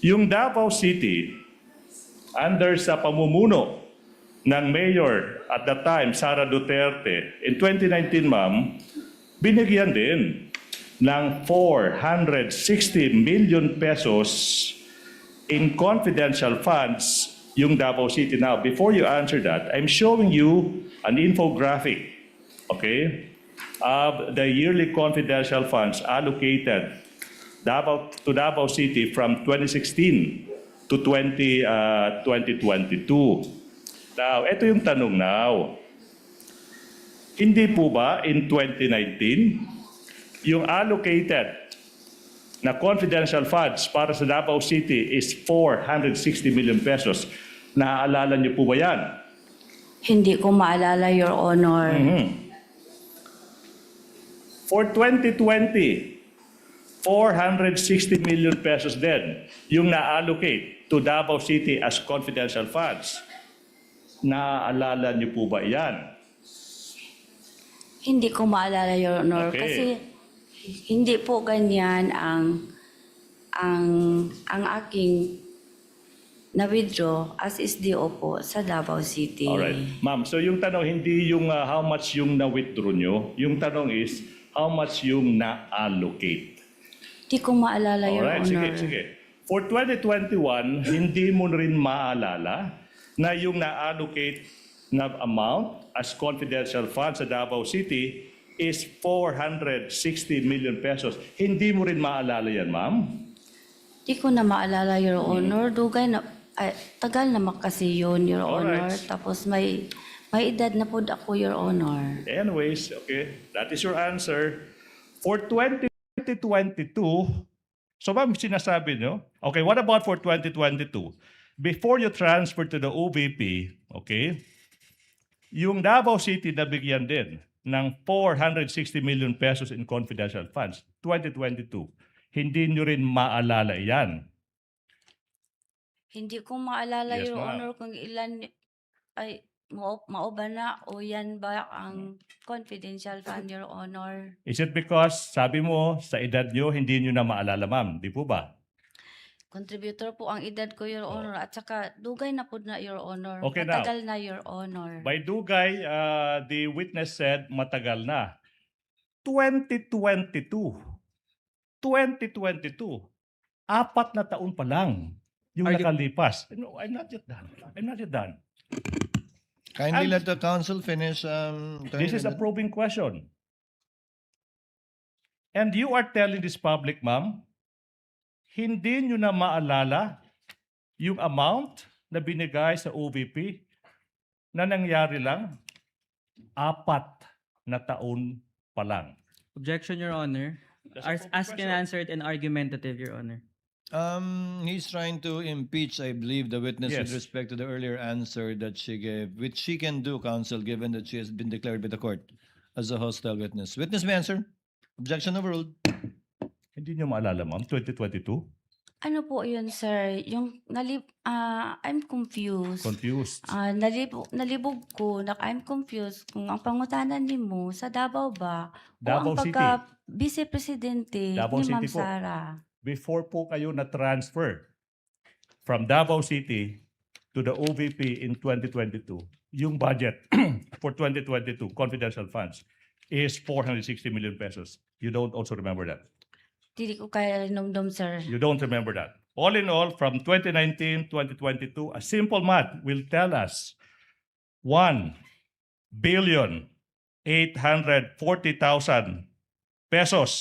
Yung Davao City, under sa pamumuno ng Mayor at that time, Sara Duterte, in 2019, ma'am, binigyan din ng 460 million pesos in confidential funds yung Davao City. Now, before you answer that, I'm showing you an infographic, okay, of the yearly confidential funds allocated to Davao City from 2016 to 2022. Now, ito yung tanong now. Hindi po ba in 2019, yung allocated na confidential funds para sa Davao City is 460 million pesos. Naaalala niyo po ba yan? Hindi ko maalala, Your Honor. For 2020, 460 million pesos din yung na-allocate to Davao City as confidential funds. Naaalala niyo po ba yan? Hindi ko maalala, Your Honor. Okay. Kasi hindi po ganyan ang aking na-withdraw as SDO po sa Davao City. Alright. Ma'am, so yung tanong hindi yung how much yung na-withdraw nyo. Yung tanong is how much yung na-allocate. Hindi ko maalala, Your Alright, Honor. sige. For 2021, hindi mo rin maalala na yung na-allocate na amount as confidential funds sa Davao City is 460 million pesos. Hindi mo rin maalala yan, ma'am? Hindi ko na maalala, Your Honor. Dugay na, tagal naman kasi yun, Your Honor. Alright. Tapos may edad na po ako, Your Honor. Anyways, okay, that is your answer. For 2022, so ma'am, sinasabi nyo, okay, what about for 2022? Before you transfer to the OVP, okay, yung Davao City nabigyan din ng 460 million pesos in confidential funds, 2022. Hindi nyo rin maalala yan. Hindi ko maalala, Yes, Your ma'am. Honor, kung ilan, ay, mauba na o yan ba ang confidential fund, Your Honor? Is it because, sabi mo, sa edad nyo, hindi nyo na maalala, ma'am? Di po ba? Contributor po ang edad ko, Your Honor. At saka, dugay na po na, Your Honor. Okay, now. Matagal na, Your Honor. By Dugay, the witness said matagal na. 2022. 2022. 4 na taon pa lang yung Are you- nakalipas. No, I'm not yet done. I'm not yet done. Kindly And- let the council finish. This is a probing question. And you are telling this public, ma'am, hindi nyo na maalala yung amount na binigay sa OVP na nangyari lang 4 na taon pa lang. Objection, Your Honor. That's a probing Ask and question. answered and argumentative, Your Honor. He's trying to impeach, I believe, the witness Yes. with respect to the earlier answer that she gave, which she can do, counsel, given that she has been declared by the court as a hostile witness. Witness may answer. Objection overruled. Hindi nyo maalala, ma'am, 2022? Ano po yun, sir? Yung, I'm confused. Confused. Nalibog ko, I'm confused kung ang pangutanan ni mo sa Davao ba Davao o ang City. pagka-vice-presidente Davao ni Ma'am City po. Sara. Before po kayo na-transfer from Davao City to the OVP in 2022, yung budget for 2022, confidential funds, is 460 million pesos. You don't also remember that. Hindi ko kaya numdum, sir. You don't remember that. All in all, from 2019, 2022, a simple math will tell us 1,840,000 pesos.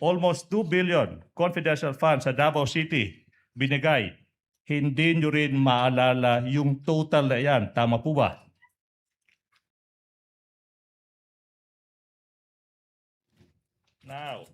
Almost 2 billion confidential funds sa Davao City binigay. Hindi nyo rin maalala yung total na yan. Tama po ba? Now,